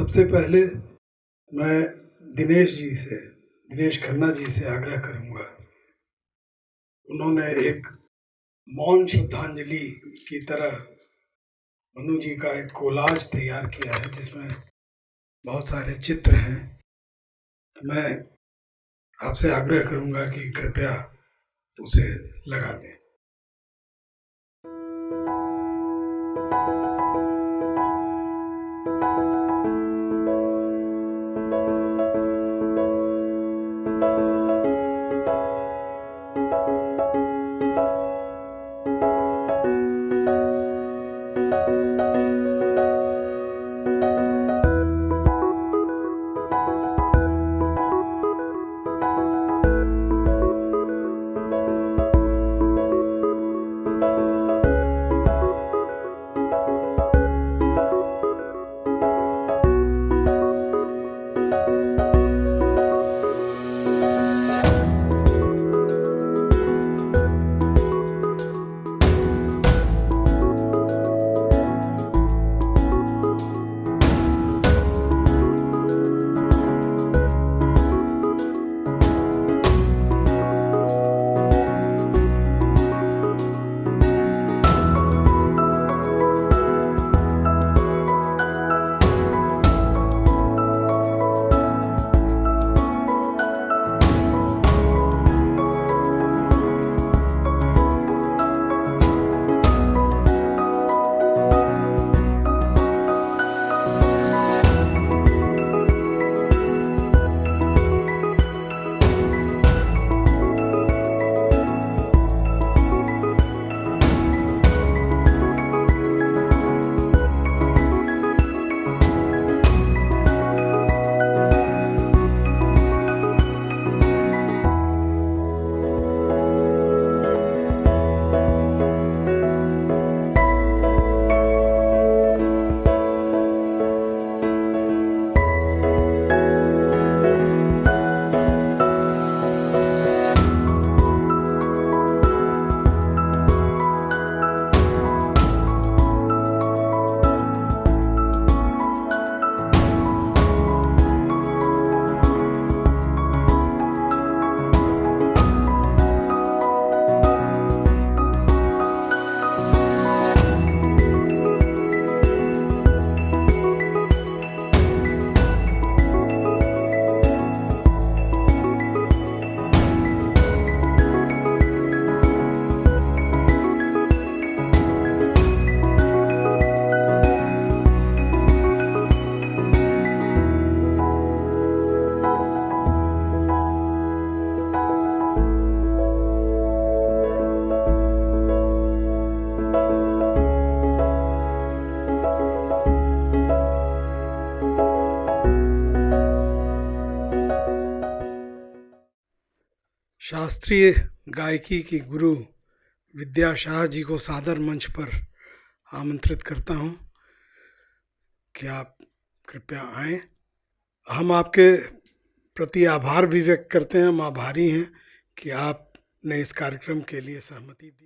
सबसे पहले मैं दिनेश खन्ना जी से आग्रह करूंगा। उन्होंने एक मौन श्रद्धांजलि की तरह मनु जी का एक कोलाज तैयार किया है जिसमें बहुत सारे चित्र हैं। तो मैं आपसे आग्रह करूंगा कि कृपया उसे लगा दें। शास्त्रीय गायकी की गुरु विद्या शाह जी को सादर मंच पर आमंत्रित करता हूं कि आप कृपया आएं। हम आपके प्रति आभार भी व्यक्त करते हैं। हम आभारी हैं कि आपने इस कार्यक्रम के लिए सहमति दी।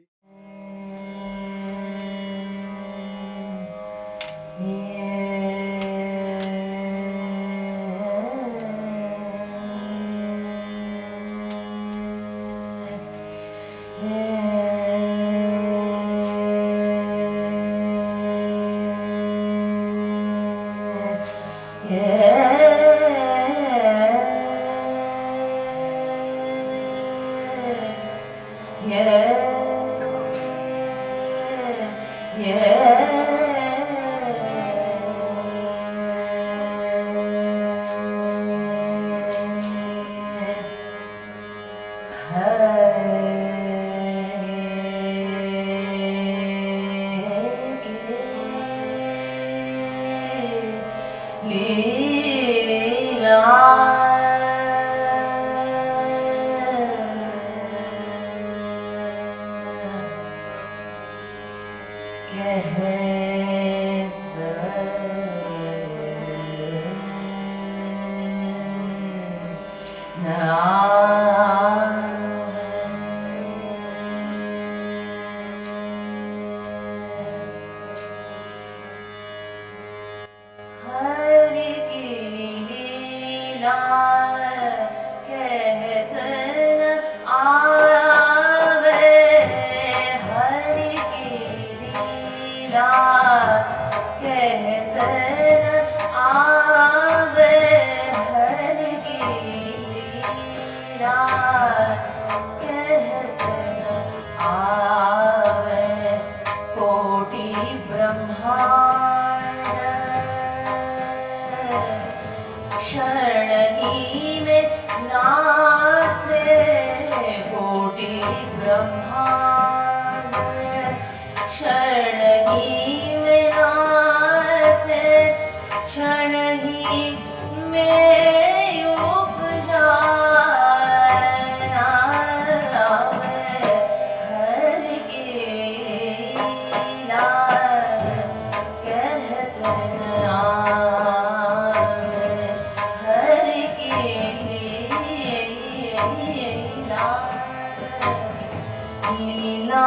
हरि की लीला कहते न आवे कोटि ब्रह्मांड शरणही में नासे कोटि ब्रह्मांड शरणही में नासे क्षणही में उपजा हर की लीला कहते न आवे हर की लीला लीला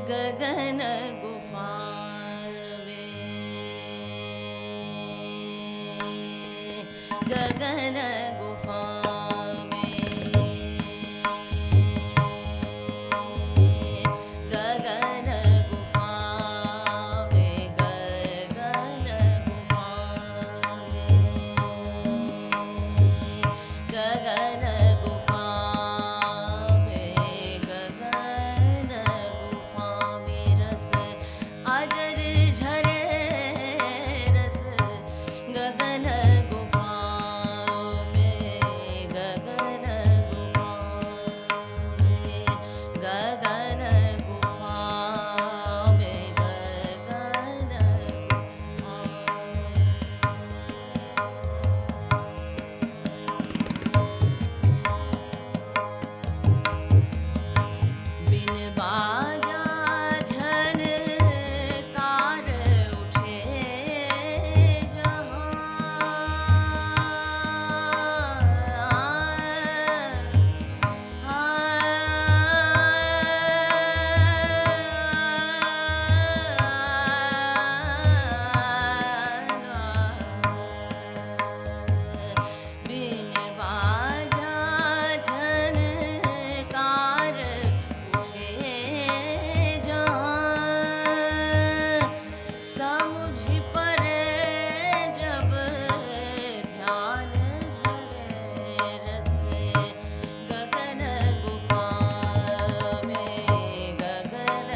गगन गुफा गगन गुफा गगन गुफा गगन गुफा गगन गुफा गगन गुफा में रस अजर झरे रस गगन गुफा में गगन गुफा में गगन गुफा में गगन गुफा बिन बाजा झनकार उठे बिन बाजा झनकार उठे जहाँ समुझ पर जब ध्यान धरे रस गगन गुफा में गगन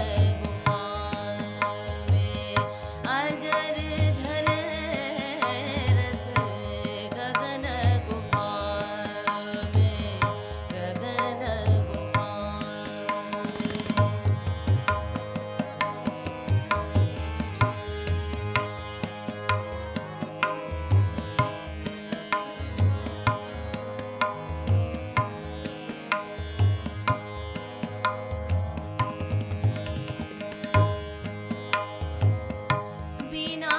गुफा में अजर झरे रस गगन गुफा में गगन गुफा बिना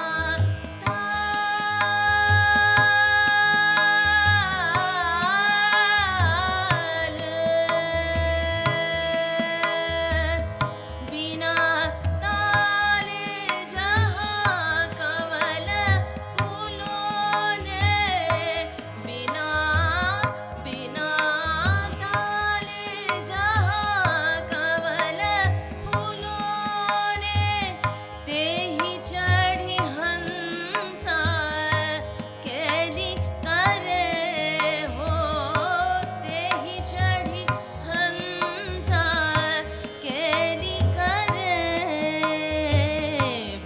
ताल बिना ताल जहाँ कमल फूलों ने बिना बिना ताल जहाँ कमल फूलों ने ते ही चढ़ी हंसा केली करे हो ते ही चढ़ी हंसा केली करे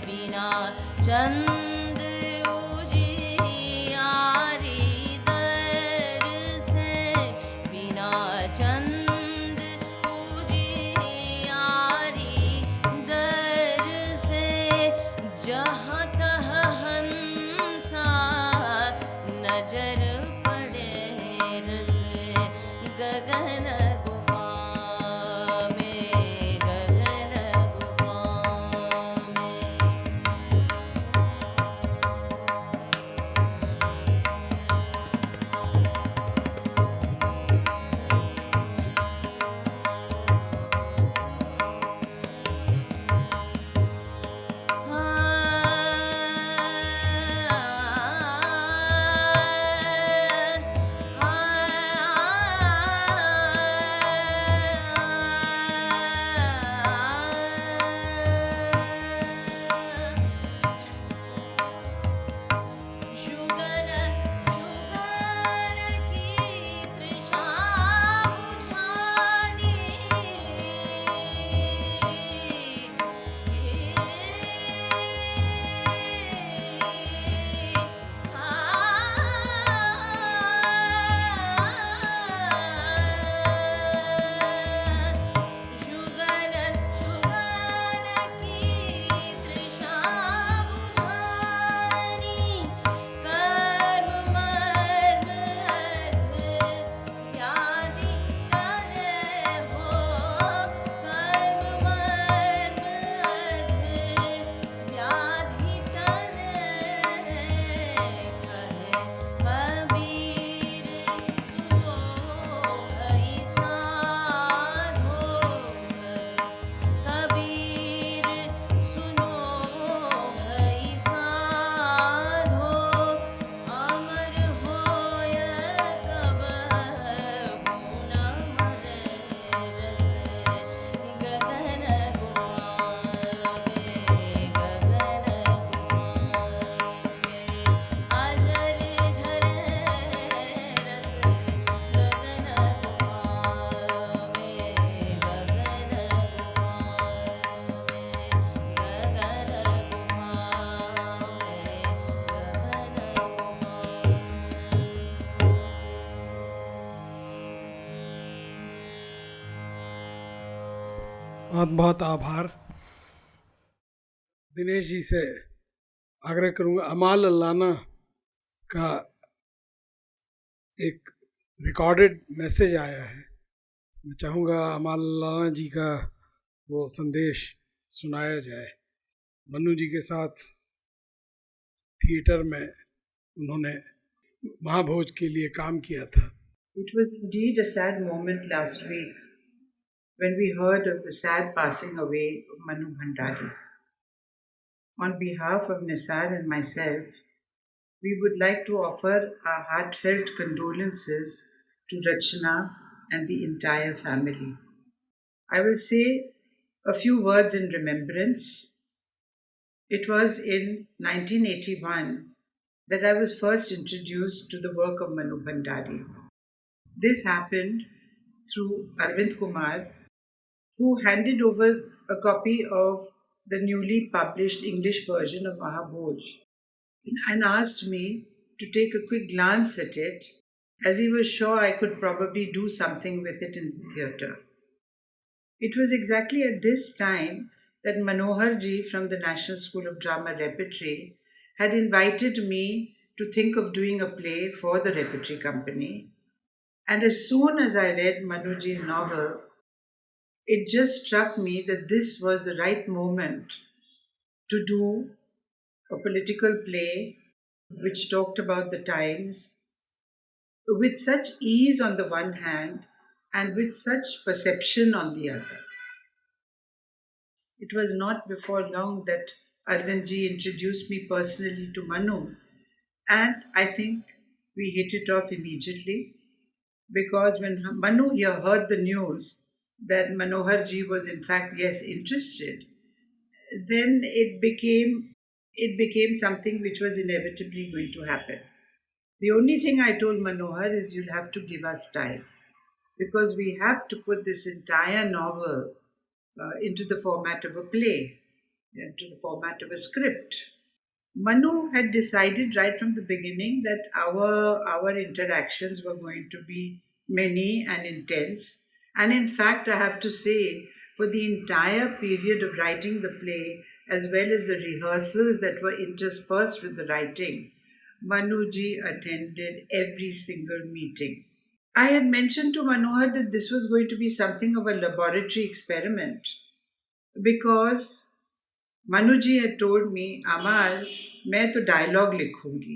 बिना चंद उजियारी दर से बिना चंद उजियारी दर से जहाँ तहाँ हंसा नजर पड़े रस गगन गुफा में गगन गुफा में बहुत बहुत आभार। दिनेश जी से आग्रह करूंगा, अमाल अल्लाना का एक रिकॉर्डेड मैसेज आया है, मैं चाहूँगा अमाल अल्लाना जी का वो संदेश सुनाया जाए। मनु जी के साथ थिएटर में उन्होंने महाभोज के लिए काम किया था। It was indeed a sad moment last week when we heard of the sad passing away of Manu Bhandari. On behalf of Nisar and myself, we would like to offer our heartfelt condolences to Rachna and the entire family. I will say a few words in remembrance. It was in 1981 that I was first introduced to the work of Manu Bhandari. This happened through Arvind Kumar, who handed over a copy of the newly published English version of Mahabhoj and asked me to take a quick glance at it, as he was sure I could probably do something with it in the theatre. It was exactly at this time that Manohar Ji from the National School of Drama Repertory had invited me to think of doing a play for the Repertory Company. And as soon as I read Manu Ji's novel, it just struck me that this was the right moment to do a political play which talked about the times with such ease on the one hand and with such perception on the other. It was not before long that Arvind Ji introduced me personally to Manu, and I think we hit it off immediately. Because when Manu here heard the news that Manohar Ji was in fact, yes, interested, then it became something which was inevitably going to happen. The only thing I told Manohar is, you'll have to give us time, because we have to put this entire novel into the format of a play, into the format of a script. Manu had decided right from the beginning that our interactions were going to be many and intense. And in fact, I have to say, for the entire period of writing the play, as well as the rehearsals that were interspersed with the writing, Manu Ji attended every single meeting. I had mentioned to Manohar that this was going to be something of a laboratory experiment, because Manu Ji had told me, Amal, मैं तो dialogue लिखूंगी,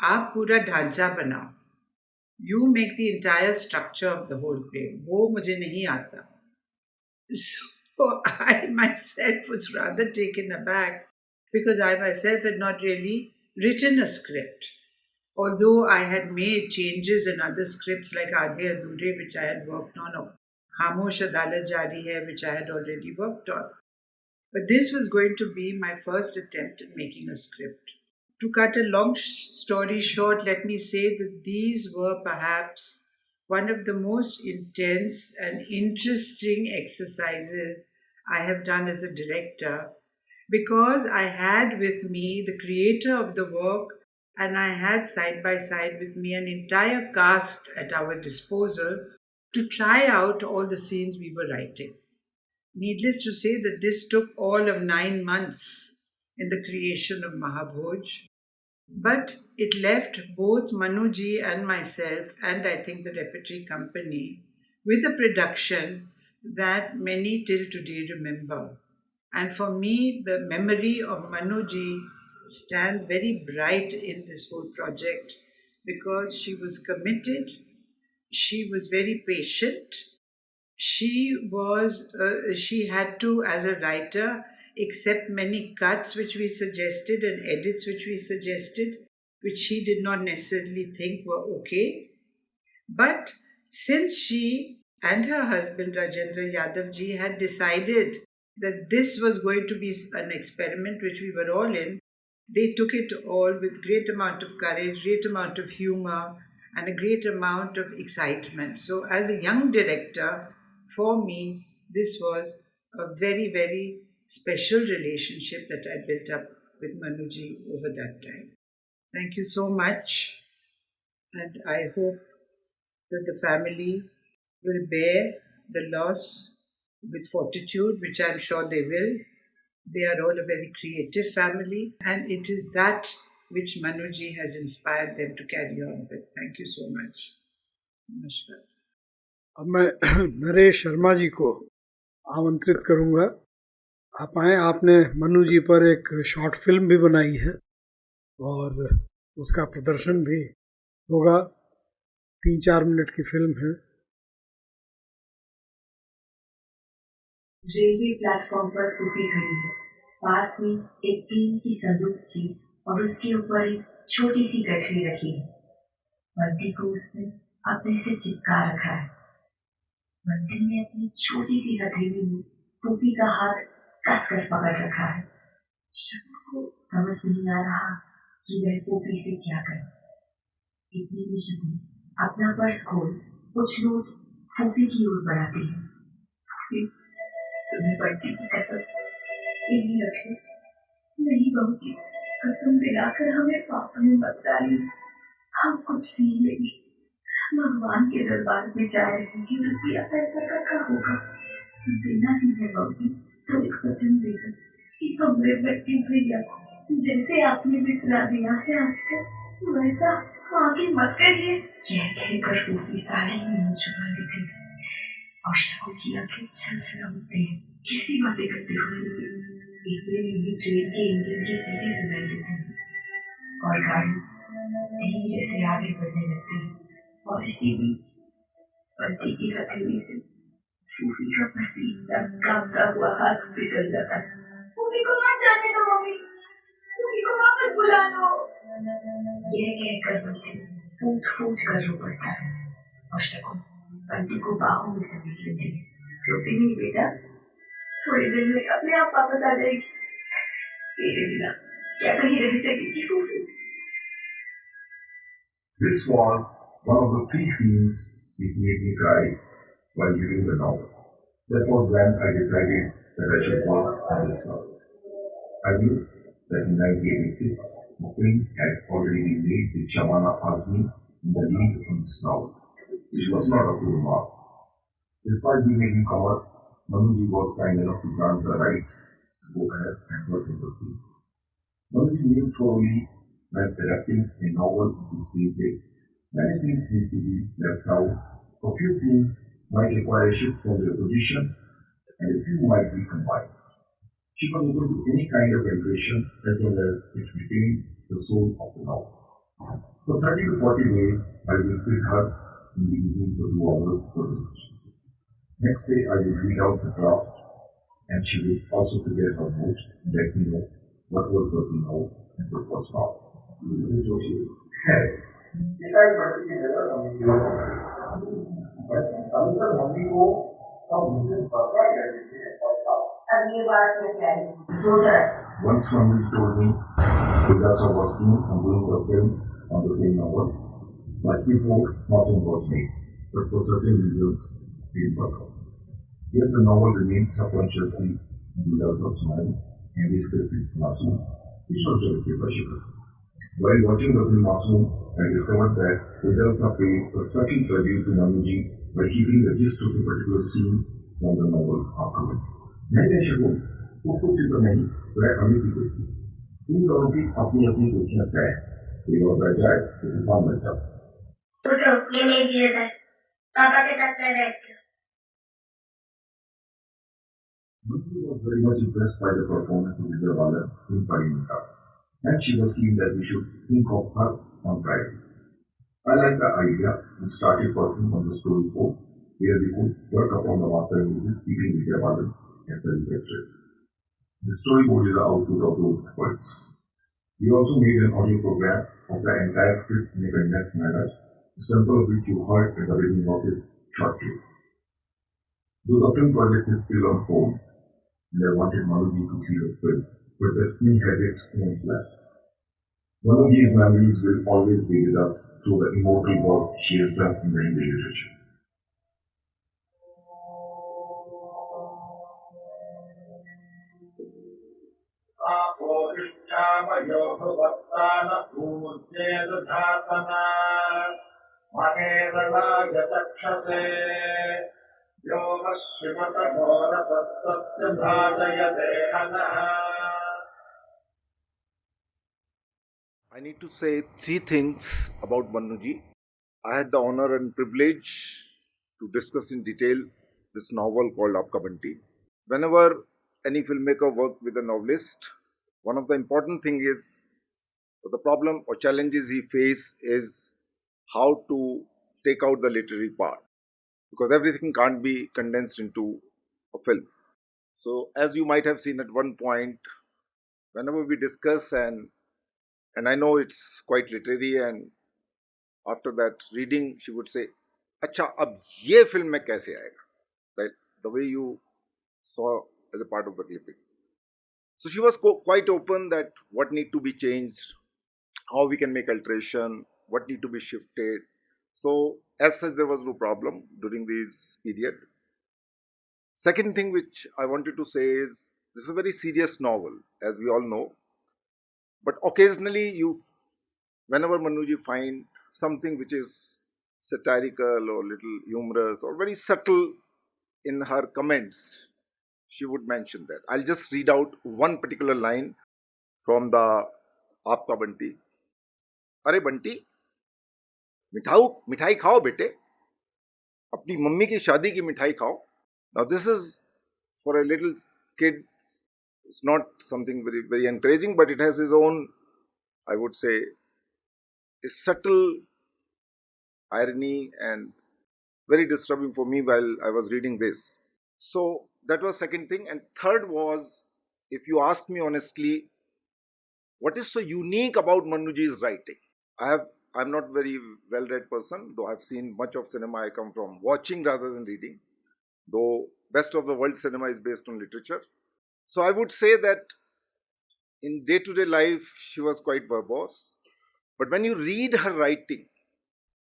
आप पूरा ढांचा बनाओ, you make the entire structure of the whole play, वो मुझे नहीं आता. So I myself was rather taken aback, because I myself had not really written a script, although I had made changes in other scripts like Aadhe Adhure, which I had worked on, or Khamosh Adalat Jari Hai, which I had already worked on. But this was going to be my first attempt at making a script. To cut a long story short, let me say that these were perhaps one of the most intense and interesting exercises I have done as a director, because I had with me the creator of the work, and I had side by side with me an entire cast at our disposal to try out all the scenes we were writing. Needless to say that this took all of 9 months in the creation of Mahabhoj, but it left both Manu Ji and myself, and I think the Repertory Company, with a production that many till today remember. And for me, the memory of Manu Ji stands very bright in this whole project, because she was committed, she was very patient. She had to, as a writer, accept many cuts which we suggested and edits which we suggested, which she did not necessarily think were okay. But since she and her husband Rajendra Yadav ji had decided that this was going to be an experiment which we were all in, they took it all with great amount of courage, great amount of humor, and a great amount of excitement. So as a young director, for me, this was a very, very special relationship that I built up with Manu ji over that time. Thank you so much, and I hope that the family will bear the loss with fortitude, which I'm sure they will. They are all a very creative family, and it is that which Manuji has inspired them to carry on with. Thank you so much. Namaskar. अब मैं नरेश शर्मा जी को आमंत्रित करूंगा, आप आए। आपने मनु जी पर एक शॉर्ट फिल्म भी बनाई है और उसका प्रदर्शन भी होगा। 3-4 मिनट की फिल्म है। रेलवे प्लेटफॉर्म पर स्कूटी खड़ी है। पास में एक टीन की संदूक चीज और उसके ऊपर एक छोटी सी गठरी रखी है। बंटी को उसने अपने से चिपका रखा है। बंटी ने अपनी छोटी सी हथेली में टोपी का हाथ कसकर पकड़ रखा है। शकुन को समझ नहीं आ रहा कि वह टोपी से क्या करे। इतने में शकुन अपना पर्स खोल कुछ नोट फूफी की ओर बढ़ाती है। तुम्हें बंटी की कसम इन्हीं रखे। नहीं बहू जी, कसम दिलाकर हमें पाप में मत डालिए। हम कुछ नहीं लेंगे। भगवान के दरबार में जा रहे हैं। रुपया पैसा का क्या होगा? देना ही है बहू जी, तो एक वचन देकर कि हमरे बच्चे भैया को जैसे आपने बिसरा दिया है आजकल, वैसा आगे मत करिए। कहकर फूफी साड़ी में मुंह छुपा लेती है और शकुन की आंखें छलछला उठती है। कैसी बातें करते हुए इतने में ही ट्रेन के इंजन की सीटी सुनाई देती है और गाड़ी धीरे से आगे बढ़ने लगती है। और इसी बीच बंटी की हथेली से फूफी का पसीना कांपता हुआ हाथ फिसल जाता है। फूफी को मत जाने दो मम्मी, फूफी को वापस बुला लो। यह कहकर बंटी फूट फूट कर रो पड़ता है और शकुन बंटी को बाहों में समेट लेती है। रोती नहीं बेटा, थोड़ी देर में अपने आप वापस आ जाएगी। तेरे बिना क्या कहीं रह सकेगी फूफी? This was one of the 3 scenes which made me cry while reading the novel. That was when I decided that I should work on this novel. I knew that in 1986, the film had already been made with Shabana Azmi in the lead on this novel, which was not a good mark. Despite being a newcomer, Manuji was kind enough to grant the rights to go ahead and work in the film. Manuji knew thoroughly that adapting a novel into screenplay, many things need to be left out. A few scenes might require a shift from their position, and a few might be combined. She was open to any kind of alteration as long as it retained the soul of the novel. For 30 to 40 days, I visited her in the evening for 2 hours for discussion. Next day, I would read out the draft, and she would also prepare her notes and let me know what was working out and what was not. Once Swami told me Vidasa was keen on doing a film on the same novel, but before nothing was made, but for certain reasons didn't work out. Yet the novel remained subconsciously in Vidasa's mind and the script Masoom, which was directed by Shikhar. While watching the film Masoom, I discovered that Vidasa paid a subtle tribute to Manuji by keeping the gist of a particular scene from the novel afterward. नहीं शकुन, उसको चित्र नहीं, वह अमित की कुछ इन दोनों की अपनी अपनी कुर्सियां तय है। कोई और बैठ जाए तो तूफान बन जाए। उठो, ये नहीं दिया था। पापा के साथ मैं रहती हूँ। Manuji was very much impressed by the performance of Vidya Balan in Parinita, and she was keen that we should think of her on Friday. I liked the idea and started working on the story board, where we could work upon the master images keeping Vidya Balan as the lead actress. The storyboard is the output of those efforts. We also made an audio program of the entire script in a condensed manner, a sample of which you heard at the beginning of this short clip. Though the film project is still on hold, and I wanted Manuji to see the film, but destiny had its own plan. Manuji's memories will always be with us through the immortal work she has done in the Hindi literature. यो वः श्रीमतघोरसस्तस्य भ्राजयते हनः। I need to say three things about Mannuji. I had the honor and privilege to discuss in detail this novel called Aapka Banti. Whenever any filmmaker works with a novelist, one of the important thing is, or the problem or challenges he face is how to take out the literary part, because everything can't be condensed into a film. So as you might have seen at one point, whenever we discuss and I know it's quite literary, and after that reading she would say, अच्छा अब ये film में कैसे आएगा, like the way you saw as a part of the clipping. So she was quite open that what need to be changed, how we can make alteration, what need to be shifted. So as such there was no problem during this period. Second thing which I wanted to say is, this is a very serious novel, as we all know, but occasionally whenever Mannuji find something which is satirical or little humorous or very subtle in her comments, she would mention that. I'll just read out one particular line from the Aapka Banti. अरे बंटी, मिठाई खाओ बेटे, अपनी mummy की शादी की मिठाई खाओ. Now this is for a little kid. It's not something very very encouraging, but it has its own, I would say, a subtle irony and very disturbing for me while I was reading this. So that was second thing. And third was, if you ask me honestly, what is so unique about Mannuji's writing? I'm not very well-read person, though I've seen much of cinema. I come from watching rather than reading, though best of the world cinema is based on literature. So I would say that in day-to-day life, she was quite verbose. But when you read her writing,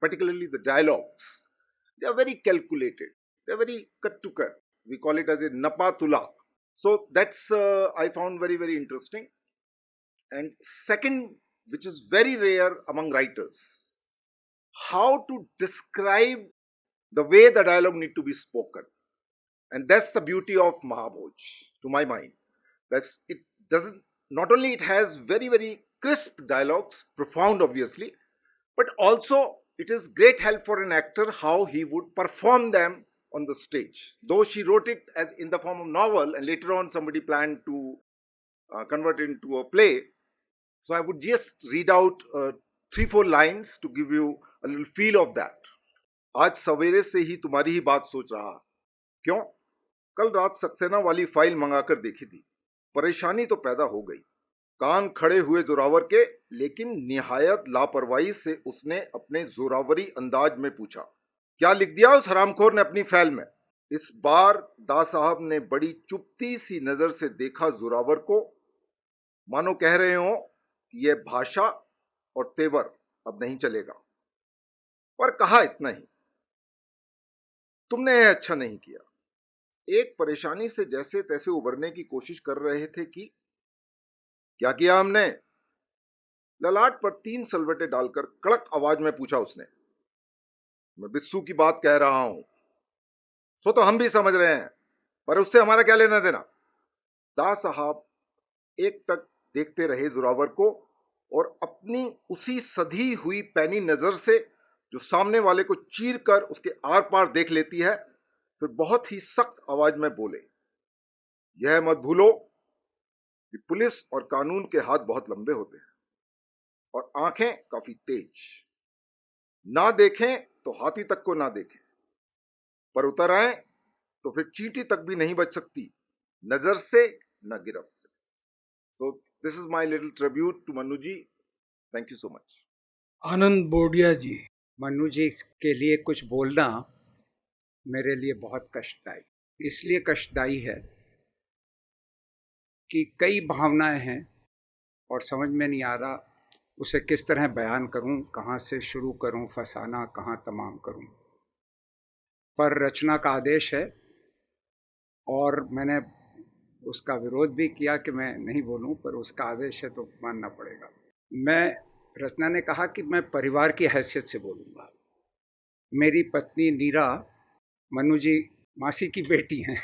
particularly the dialogues, they are very calculated. They are very cut to cut. We call it as a napatula. So that's I found very, very interesting. And second, which is very rare among writers, how to describe the way the dialogue need to be spoken. And that's the beauty of Mahabhoj, to my mind. Not only it has very, very crisp dialogues, profound obviously, but also it is great help for an actor how he would perform them on the stage. Though she wrote it as in the form of novel, and later on somebody planned to convert it into a play. So I would just read out 3-4 lines to give you a little feel of that. आज सवेरे से ही तुम्हारी ही बात सोच रहा. क्यों? कल रात सक्सेना वाली फाइल मंगाकर देखी थी. परेशानी तो पैदा हो गई. कान खड़े हुए जोरावर के, लेकिन निहायत लापरवाही से उसने अपने जोरावरी अंदाज में पूछा, क्या लिख दिया उस हरामखोर ने अपनी फाइल में? इस बार दा साहब ने बड़ी चुपती सी नजर से देखा जोरावर को, मानो कह रहे हो ये भाषा और तेवर अब नहीं चलेगा. पर कहा इतना ही, तुमने अच्छा नहीं किया. एक परेशानी से जैसे तैसे उबरने की कोशिश कर रहे थे कि क्या किया हमने? ललाट पर 3 सलवटे डालकर कड़क आवाज में पूछा उसने. मैं बिस्सू की बात कह रहा हूं. सो तो हम भी समझ रहे हैं, पर उससे हमारा क्या लेना देना? दा साहब एक टक देखते रहे जोरावर को और अपनी उसी सधी हुई पैनी नजर से जो सामने वाले को चीर कर उसके आर पार देख लेती है, फिर बहुत ही सख्त आवाज में बोले, यह मत भूलो कि पुलिस और कानून के हाथ बहुत लंबे होते हैं और आंखें काफी तेज. ना देखें तो हाथी तक को ना देखें, पर उतर आए तो फिर चींटी तक भी नहीं बच सकती नजर से न गिरफ्त से. So this is my little tribute to Mannu ji. Thank you so much. आनंद बोडिया जी. मन्नू जी के लिए कुछ बोलना मेरे लिए बहुत कष्टदायी. इसलिए कष्टदायी है कि कई भावनाएं हैं और समझ में नहीं आ रहा उसे किस तरह बयान करूं, कहाँ से शुरू करूं, फसाना कहाँ तमाम करूं. पर रचना का आदेश है और मैंने उसका विरोध भी किया कि मैं नहीं बोलूं, पर उसका आदेश है तो मानना पड़ेगा. रचना ने कहा कि मैं परिवार की हैसियत से बोलूँगा. मेरी पत्नी नीरा मन्नू जी मासी की बेटी हैं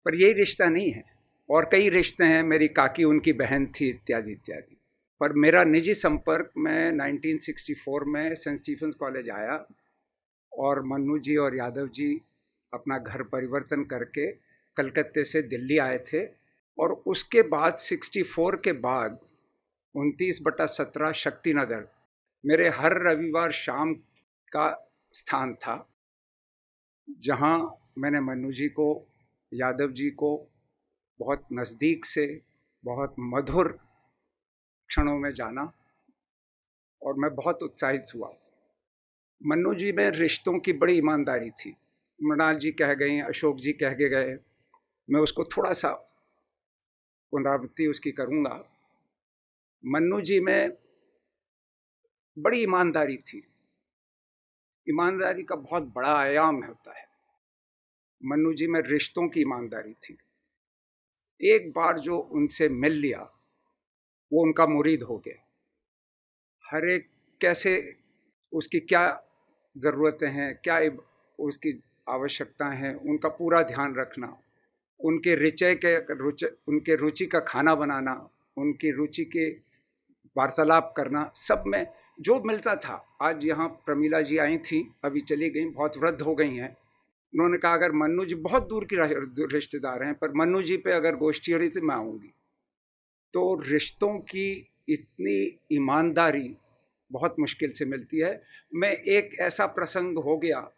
पर यही रिश्ता नहीं है, और कई रिश्ते हैं, मेरी काकी उनकी बहन थी इत्यादि इत्यादि। पर मेरा निजी संपर्क मैं 1964 में सेंट स्टीफेंस कॉलेज आया और मन्नू जी और यादव जी अपना घर परिवर्तन करके कलकत्ते से दिल्ली आए थे, और उसके बाद 64 के बाद 29/17 शक्तिनगर मेरे हर रविवार शाम का स्थान था, जहां मैंने मन्नू जी को, यादव जी को बहुत नज़दीक से, बहुत मधुर क्षणों में जाना, और मैं बहुत उत्साहित हुआ। मन्नू जी में रिश्तों की बड़ी ईमानदारी थी। मृणाल जी कह गई, अशोक जी कह के गए, मैं उसको थोड़ा सा पुनरावृत्ति उसकी करूँगा। मन्नू जी में बड़ी ईमानदारी थी। ईमानदारी का बहुत बड़ा आयाम होता है। मन्नू जी में रिश्तों की ईमानदारी थी। एक बार जो उनसे मिल लिया वो उनका मुरीद हो गया। हर एक कैसे, उसकी क्या ज़रूरतें हैं, क्या उसकी आवश्यकताएं हैं, उनका पूरा ध्यान रखना, उनके उनके रुचि का खाना बनाना, उनकी रुचि के वार्तालाप करना, सब में जो मिलता था। आज यहाँ प्रमीला जी आई थी, अभी चली गई, बहुत वृद्ध हो गई हैं। उन्होंने कहा अगर मन्नू जी, बहुत दूर की रिश्तेदार हैं, पर मन्नू जी पे अगर गोष्ठी हो रही तो मैं आऊँगी। तो रिश्तों की इतनी ईमानदारी बहुत मुश्किल से मिलती है। मैं एक ऐसा प्रसंग हो गया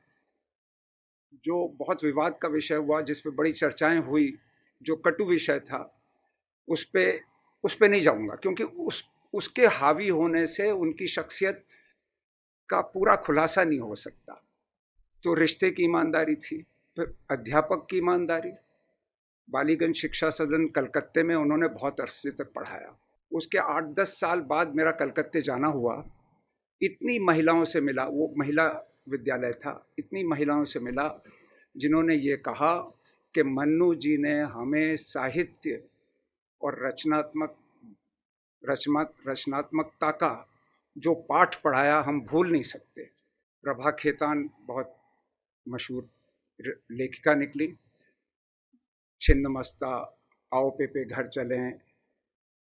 जो बहुत विवाद का विषय हुआ, जिस पे बड़ी चर्चाएं हुई, जो कटु विषय था, उस पे नहीं जाऊंगा, क्योंकि उसके हावी होने से उनकी शख्सियत का पूरा खुलासा नहीं हो सकता। तो रिश्ते की ईमानदारी थी। फिर अध्यापक की ईमानदारी। बालीगंज शिक्षा सदन कलकत्ते में उन्होंने बहुत अरसे तक पढ़ाया। उसके 8-10 साल बाद मेरा कलकत्ते जाना हुआ। इतनी महिलाओं से मिला, वो महिला विद्यालय था, इतनी महिलाओं से मिला जिन्होंने ये कहा कि मन्नू जी ने हमें साहित्य और रचनात्मकता का जो पाठ पढ़ाया हम भूल नहीं सकते। प्रभा खेतान बहुत मशहूर लेखिका निकली। छिन्नमस्ता, आओ पे घर चलें,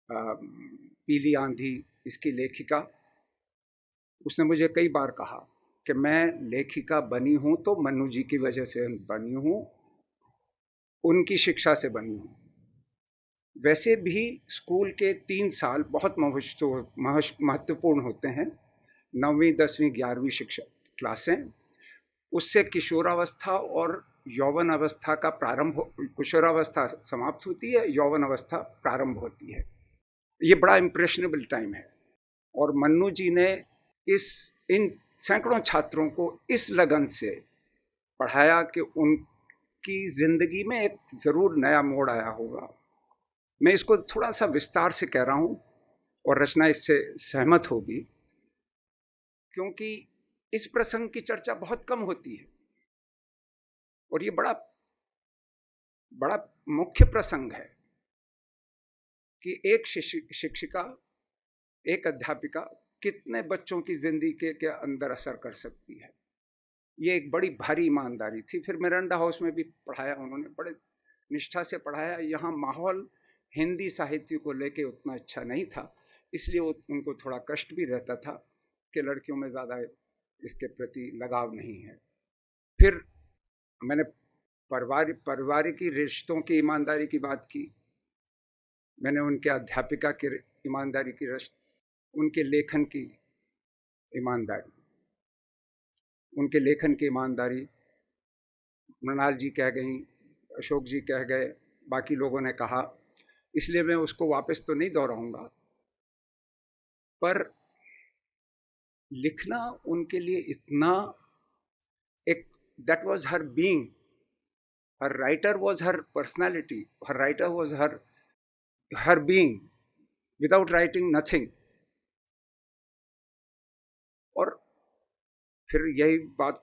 पीली आंधी, इसकी लेखिका। उसने मुझे कई बार कहा कि मैं लेखिका बनी हूँ तो मन्नू जी की वजह से बनी हूँ, उनकी शिक्षा से बनी हूँ। वैसे भी स्कूल के 3 साल बहुत महत्वपूर्ण होते हैं। 9वीं 10वीं 11वीं शिक्षा क्लासें, उससे किशोरावस्था और यौवन अवस्था का प्रारंभ, किशोरावस्था समाप्त होती है, यौवन अवस्था प्रारंभ होती है। ये बड़ा इम्प्रेशनेबल टाइम है। और मन्नू जी ने इन सैकड़ों छात्रों को इस लगन से पढ़ाया कि उनकी ज़िंदगी में एक ज़रूर नया मोड़ आया होगा। मैं इसको थोड़ा सा विस्तार से कह रहा हूँ और रचना इससे सहमत होगी, क्योंकि इस प्रसंग की चर्चा बहुत कम होती है और ये बड़ा बड़ा मुख्य प्रसंग है कि एक शिक्षिका, एक अध्यापिका कितने बच्चों की जिंदगी के अंदर असर कर सकती है। ये एक बड़ी भारी ईमानदारी थी। फिर मिरांडा हाउस में भी पढ़ाया उन्होंने, बड़े निष्ठा से पढ़ाया। यहाँ माहौल हिंदी साहित्य को लेके उतना अच्छा नहीं था, इसलिए उनको थोड़ा कष्ट भी रहता था कि लड़कियों में ज़्यादा इसके प्रति लगाव नहीं है। फिर मैंने पारिवारिक रिश्तों की ईमानदारी की बात की, मैंने उनके अध्यापिका की ईमानदारी की, उनके लेखन की ईमानदारी, उनके लेखन की ईमानदारी मृणाल जी कह गई, अशोक जी कह गए, बाकी लोगों ने कहा, इसलिए मैं उसको वापस तो नहीं दोहराऊंगा। पर लिखना उनके लिए इतना एक, that was her being, her writer was her personality, her writer was her being, without writing nothing. और फिर यही बात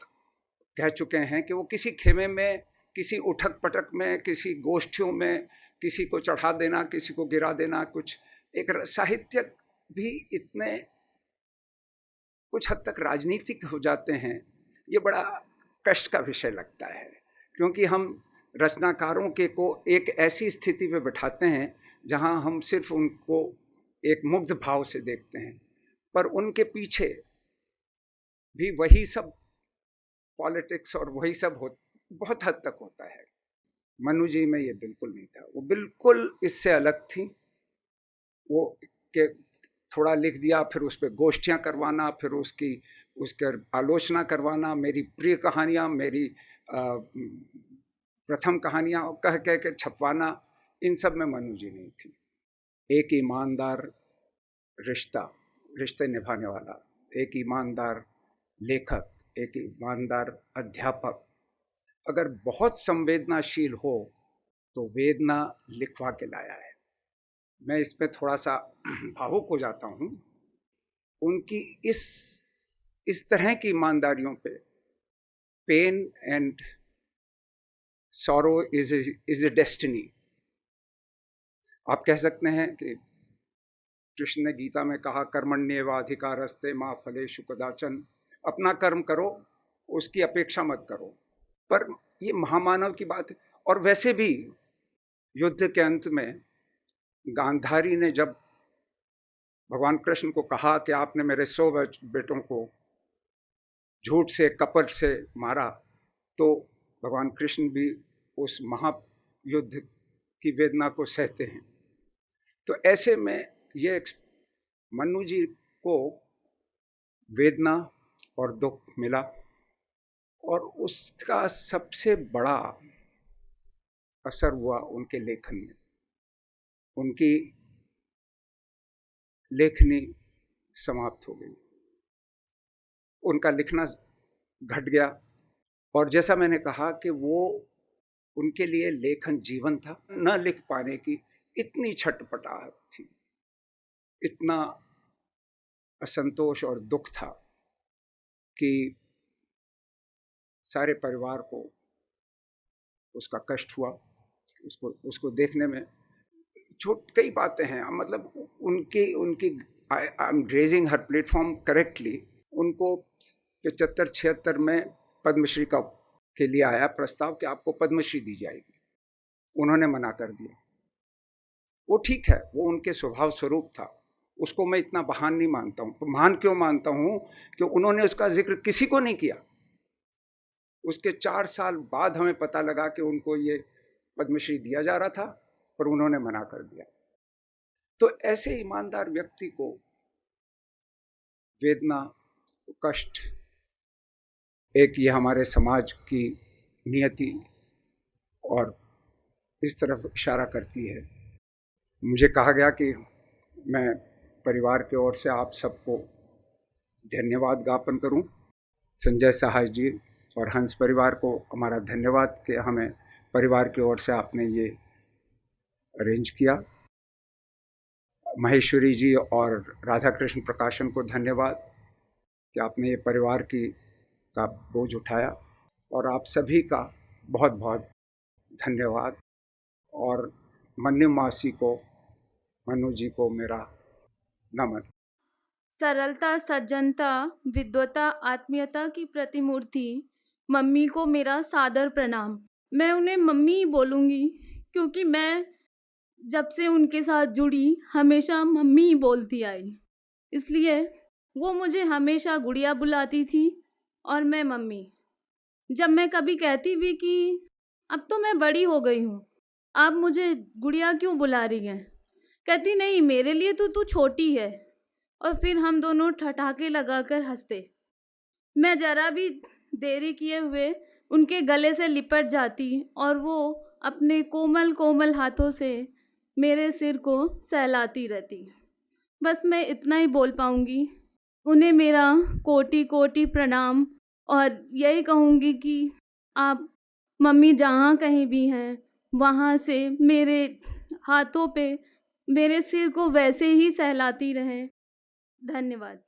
कह चुके हैं कि वो किसी खेमे में, किसी उठक पटक में, किसी गोष्ठियों में किसी को चढ़ा देना, किसी को गिरा देना, कुछ एक साहित्य भी इतने कुछ हद तक राजनीतिक हो जाते हैं। ये बड़ा कष्ट का विषय लगता है क्योंकि हम रचनाकारों के को एक ऐसी स्थिति पे बिठाते हैं जहां हम सिर्फ उनको एक मुग्ध भाव से देखते हैं, पर उनके पीछे भी वही सब पॉलिटिक्स और वही सब बहुत हद तक होता है। मनु जी में ये बिल्कुल नहीं था, वो बिल्कुल इससे अलग थी। वो के थोड़ा लिख दिया, फिर उस पर गोष्ठियाँ करवाना, फिर उसके आलोचना करवाना, मेरी प्रिय कहानियाँ, मेरी प्रथम कहानियाँ कह कह के छपवाना, इन सब में मनु जी नहीं थी। एक ईमानदार रिश्ते निभाने वाला, एक ईमानदार लेखक, एक ईमानदार अध्यापक अगर बहुत संवेदनाशील हो तो वेदना लिखवा के लाया है। मैं इसमें थोड़ा सा भावुक हो जाता हूँ। उनकी इस तरह की ईमानदारियों पे pain and sorrow is a destiny. आप कह सकते हैं कि कृष्ण ने गीता में कहा कर्मण्येवाधिकारस्ते मा फलेषु कदाचन, अपना कर्म करो, उसकी अपेक्षा मत करो। पर ये महामानव की बात है। और वैसे भी युद्ध के अंत में गांधारी ने जब भगवान कृष्ण को कहा कि आपने मेरे 100 बेटों को झूठ से कपट से मारा, तो भगवान कृष्ण भी उस महायुद्ध की वेदना को सहते हैं। तो ऐसे में ये मनु जी को वेदना और दुख मिला, और उसका सबसे बड़ा असर हुआ उनके लेखन में। उनकी लेखनी समाप्त हो गई, उनका लिखना घट गया। और जैसा मैंने कहा कि वो उनके लिए लेखन जीवन था। न लिख पाने की इतनी छटपटाहट थी, इतना असंतोष और दुख था कि सारे परिवार को उसका कष्ट हुआ। उसको देखने में कई बातें हैं, मतलब उनकी I am raising her platform correctly. उनको 75-76 में पद्मश्री के लिए आया प्रस्ताव कि आपको पद्मश्री दी जाएगी। उन्होंने मना कर दिया। वो ठीक है, वो उनके स्वभाव स्वरूप था, उसको मैं इतना महान नहीं मानता हूँ। तो महान क्यों मानता हूँ कि उन्होंने उसका जिक्र किसी को नहीं किया। उसके 4 साल बाद हमें पता लगा कि उनको ये पद्मश्री दिया जा रहा था, पर उन्होंने मना कर दिया। तो ऐसे ईमानदार व्यक्ति को वेदना, कष्ट, एक ये हमारे समाज की नियति और इस तरफ इशारा करती है। मुझे कहा गया कि मैं परिवार की ओर से आप सबको धन्यवाद ज्ञापन करूं। संजय सहाय जी और हंस परिवार को हमारा धन्यवाद कि हमें परिवार की ओर से आपने ये अरेंज किया। महेश्वरी जी और राधा कृष्ण प्रकाशन को धन्यवाद कि आपने ये परिवार का बोझ उठाया। और आप सभी का बहुत बहुत धन्यवाद। और मन्यु मासी को, मनु जी को मेरा नमन। सरलता, सज्जनता, विद्वता, आत्मीयता की प्रतिमूर्ति मम्मी को मेरा सादर प्रणाम। मैं उन्हें मम्मी ही बोलूँगी क्योंकि मैं जब से उनके साथ जुड़ी हमेशा मम्मी ही बोलती आई, इसलिए वो मुझे हमेशा गुड़िया बुलाती थी और मैं मम्मी। जब मैं कभी कहती भी कि अब तो मैं बड़ी हो गई हूँ, आप मुझे गुड़िया क्यों बुला रही हैं, कहती नहीं, मेरे लिए तो तू छोटी है। और फिर हम दोनों ठठाके लगाकर हंसते। मैं जरा भी देरी किए हुए उनके गले से लिपट जाती और वो अपने कोमल कोमल हाथों से मेरे सिर को सहलाती रहती। बस मैं इतना ही बोल पाऊँगी। उन्हें मेरा कोटि कोटि प्रणाम, और यही कहूँगी कि आप मम्मी जहाँ कहीं भी हैं वहाँ से मेरे हाथों पे मेरे सिर को वैसे ही सहलाती रहें। धन्यवाद।